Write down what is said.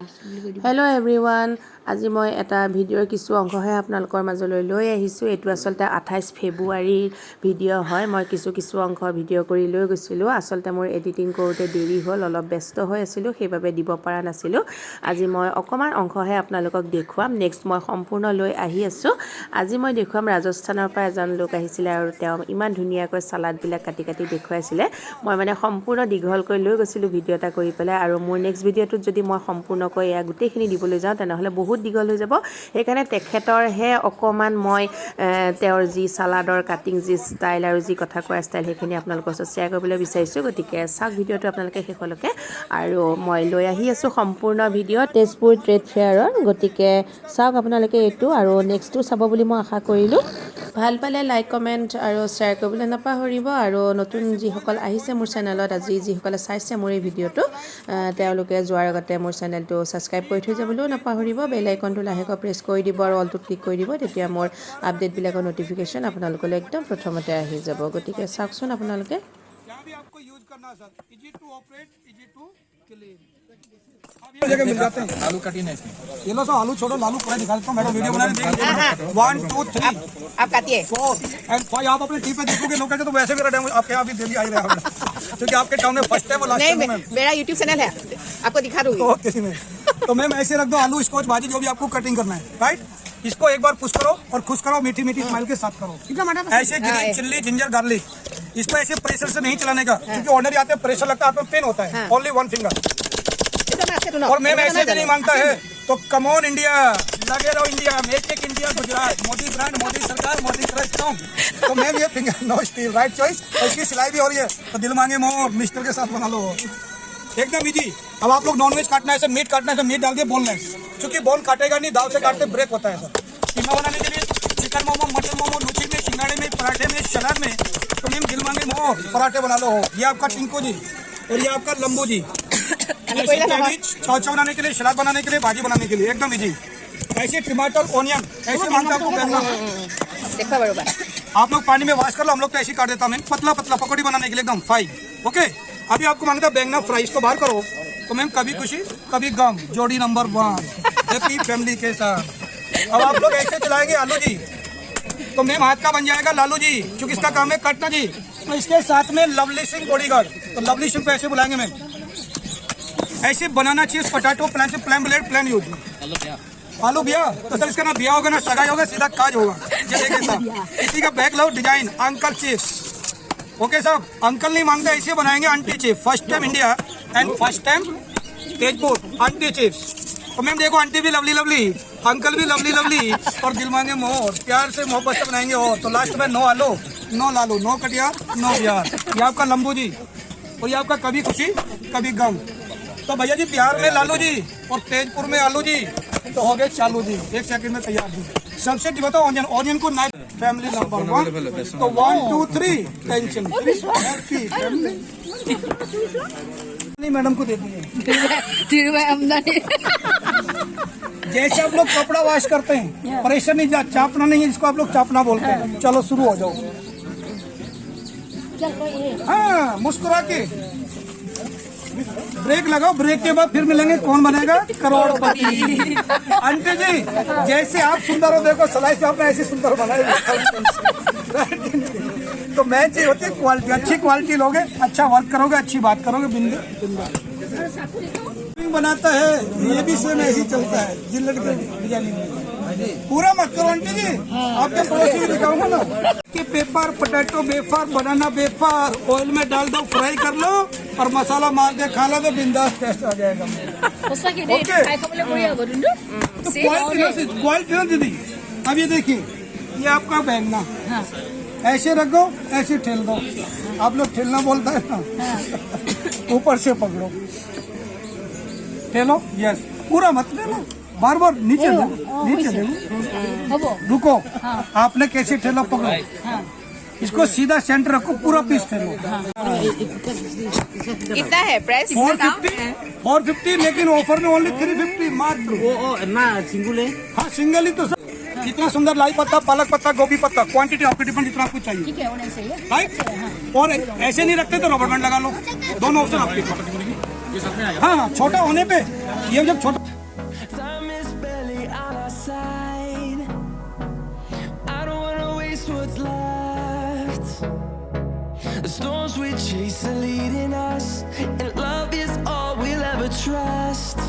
Hello everyone, आज मैं एटा भिडिओर किछु अंशहे आपनालोকৰ মাজলৈ লৈ আহিছো। एटु आसलते 28 फेब्रुवारीर भिडिओ হয়। मैं किछु अंश भिडिओ কৰি লৈ গৈছিলো। आसलते मोर एडिटिंग কৰোতে देरी হল, অলপ ব্যস্ত হৈ আছিলো, সেইভাবে দিব পৰা নাছিলো। আজি মই অকমান অংশহে আপোনালোকক দেখুৱাম। নেক্সট মই সম্পূৰ্ণ লৈ আহি আছো। আজি মই দেখুৱাম ৰাজস্থানৰ পৰা এজন লোক আহিছিলে আৰু তেওঁ ইমান ধুনীয়াকৈ সালাড বিলাক কাটি কাটি দেখুৱাইছিলে। মই মানে সম্পূৰ্ণ দীঘলকৈ লৈ গৈছিলো ভিডিও এটা কৰি পেলাই, আৰু মোৰ নেক্সট ভিডিওটোত যদি মই সম্পূৰ্ণকৈ এয়া গোটেইখিনি দিবলৈ যাওঁ তেনেহলে বহুত দীঘল হৈ যাব। সেইকাৰণে তেখেতৰ হে অকমান মই তেওঁৰ যি সালাডৰ কাটিং যি ষ্টাইল আৰু যি কথা কোৱা ষ্টাইল সেইখিনি আপোনালোকৰ লগত শ্বেয়াৰ কৰিবলৈ বিচাৰিছো। গতিকে চাওক ভিডিওটো আপোনালোকে শেষলৈকে, আৰু মই লৈ আহি আছো সম্পূৰ্ণ ভিডিও তেজপুৰ ট্ৰেড ফেয়াৰৰ। গতিকে চাওক আপোনালোকে এইটো, আৰু নেক্সটটো চাব বুলি মই আশা কৰিলো। ভাল পালে লাইক কমেন্ট আৰু শ্বেয়াৰ কৰিবলৈ নাপাহৰিব। আৰু নতুন যিসকল আহিছে মোৰ চেনেলত, আজি যিসকলে চাইছে মোৰ এই ভিডিওটো, তেওঁলোকে যোৱাৰ আগতে মোৰ চেনেলটো সাবস্ক্ৰাইব কৰি থৈ যাবলৈও নাপাহৰিব। বেল আইকনটো লাহেকৈ প্ৰেছ কৰি দিব আৰু অলটো ক্লিক কৰি দিব, তেতিয়া মোৰ আপডেটবিলাকৰ নটিফিকেশ্যন আপোনালোকলৈ একদম প্ৰথমতে আহি যাব। গতিকে চাওকচোন আপোনালোকে। जगह मिल जाते हैं। आलू कटी नहीं इसमें। ये लो सो आलू छोड़ो, आलू पूरा दिखा देता हूँ। मैडम वीडियो बनाने देंगे। 1 2 3 आप काटिए 4 एंड 5 आप अपने टीम पे देखोगे लोग कहते तो वैसे भी रहे आपके यहाँ भी डेली आ ही रहा है, क्योंकि आपके टाउन में फर्स्ट टाइम और लास्ट टाइम मैम मेरा YouTube चैनल है, आपको दिखा दूंगी। किसी में तो मैम ऐसे रख दो आलू स्कॉच भाजी जो भी आपको कटिंग करना है, राइट। इसको एक बार पुश करो और खुश करो, मीठी मीठी स्माइल के साथ करो। ऐसे ग्रीन चिल्ली जिंजर गार्लिक, इसको ऐसे प्रेशर से नहीं चलाने का, क्योंकि ऑर्डर आते हैं प्रेशर लगता है, आपको पेन होता है। Only 1 finger. और मैम ऐसे भी नहीं मांगता है तो कम ऑन इंडिया, लगे रहो India, make in India Gujarat, Modi brand, Modi सरकार, मोदी क्रश टॉम। तो मैम ये finger no steel, right choice. और इसकी सिलाई भी हो रही है तो दिल मांगे मोर मिस्टर के साथ बना लो, एकदम इजी। अब आप लोग नॉनवेज काटना है, मीट काटना है, मीट डाल दिए बोनलेस, क्योंकि बोन काटेगा नहीं, दाल से काटते ब्रेक होता है सर। कीमा बनाने के लिए chicken momo, mutton momo, Luche में, सिंगाड़े में, पराठे में, सलाद में, तो मैम दिल मांगे मोर पराठे बना लो। ये आपका टिंको जी और ये आपका लंबू जी। चाव बनाने के लिए, सलाद बनाने के लिए, भाजी बनाने के लिए एकदम इजी। ऐसे टमाटर ऑनियन ऐसे मांगता आपको करना। देखो बरोबर आप लोग पानी में वॉश कर लो, हम लोग तो ऐसे काट देता हूँ पतला पतला पकौड़ी बनाने के लिए एकदम फाइन। ओके, अभी आपको मांगता बैंगना फ्राई, इसको बाहर करो तो मैम कभी खुशी कभी गम, जोड़ी नंबर 1 हैप्पी फैमिली के साथ। अब आप लोग ऐसे चलाएंगे आलू जी तो मैम हाथ का बन जाएगा लालू जी, क्योंकि इसका काम है कटना जी। तो इसके साथ में लवली सिंह बॉडीगार्ड, तो लवली सिंह को ऐसे बुलाएंगे मैम। ऐसे बनाना चाहिए पोटैटो प्लान से, प्लान ब्लेड प्लान यूज आलू भैया, तो सर इसका ना बिया होगा ना सगाई होगा, सीधा काज होगा। चलिए साहब, इसी का बैक लाओ डिजाइन अंकल चिप्स। ओके साहब, अंकल नहीं मांगते, ऐसे बनाएंगे aunty chips. First time India and first time Tezpur aunty chips. तो मैम देखो आंटी भी लवली लवली, अंकल भी लवली लवली, और दिल मांगे मोर, प्यार से मोहब्बत से बनाएंगे। और तो लास्ट में नो आलू, नो लालू, नो कटिया, नो प्यार। ये आपका लंबू जी और ये आपका कभी खुशी कभी गम। तो भैया जी प्यार में लालू जी और तेजपुर में आलू जी, तो हो गए चालू जी। 1 सेकंड में तैयार जी। सबसे बताओ ऑनियन, ऑनियन को नाइट फैमिली नंबर 1, तो 1 2 3 टेंशन हैप्पी फैमिली। नहीं मैडम को दे दीजिए। जैसे आप लोग कपड़ा वॉश करते हैं, प्रेशर नहीं जा, चापना नहीं है, इसको आप लोग चापना बोलते हैं। चलो शुरू हो जाओ। हाँ मुस्कुरा के ब्रेक लगाओ, ब्रेक के बाद फिर मिलेंगे कौन बनेगा करोड़पति। आंटी जी जैसे आप सुंदर हो, देखो सलाई पे आपने ऐसी सुंदर बनाई। तो मैच ये होती है क्वालिटी, अच्छी क्वालिटी लोगे, अच्छा वर्क करोगे, अच्छी बात करोगे, बिंदु बनाता है ये भी सेम ऐसे ही चलता है जिलेट के डिजाइनिंग में। पूरा मत करो आंटी जी, आपके पड़ोसी भी दिखाऊंगा ना कि पेपर पोटैटो वेफर, बनाना वेफर ऑयल में डाल दो, फ्राई कर लो और मसाला मार के खा लो, तो बिंदास टेस्ट आ जाएगा। क्वालिटी ना दीदी। अब ये देखिए, ये आपका बैंगना ऐसे रखो, ऐसे ठेल दो। आप लोग ठेलना बोलता है ना, ऊपर से पकड़ो, ठेलो, यस, पूरा मत लेना, बार बार नीचे दो, नीचे दो, रुको। आपने कैसे ठेलो, पकड़ो, इसको सीधा सेंटर रखो, पूरा पीस ठेलो। कितना है प्राइस? 450, लेकिन ऑफर में ओनली 350 मात्र। ना सिंगल है? हाँ सिंगल ही तो सर। कितना सुंदर लाई पत्ता, पालक पत्ता, गोभी पत्ता, क्वांटिटी आपकी डिपेंड जितना आपको चाहिए, राइट। और ऐसे नहीं रखते तो रबर बैंड लगा लो, दोनों ऑप्शन आपके पास। हाँ छोटा होने पे, ये जब छोटा The storms we chase are leading us, and love is all we'll ever trust.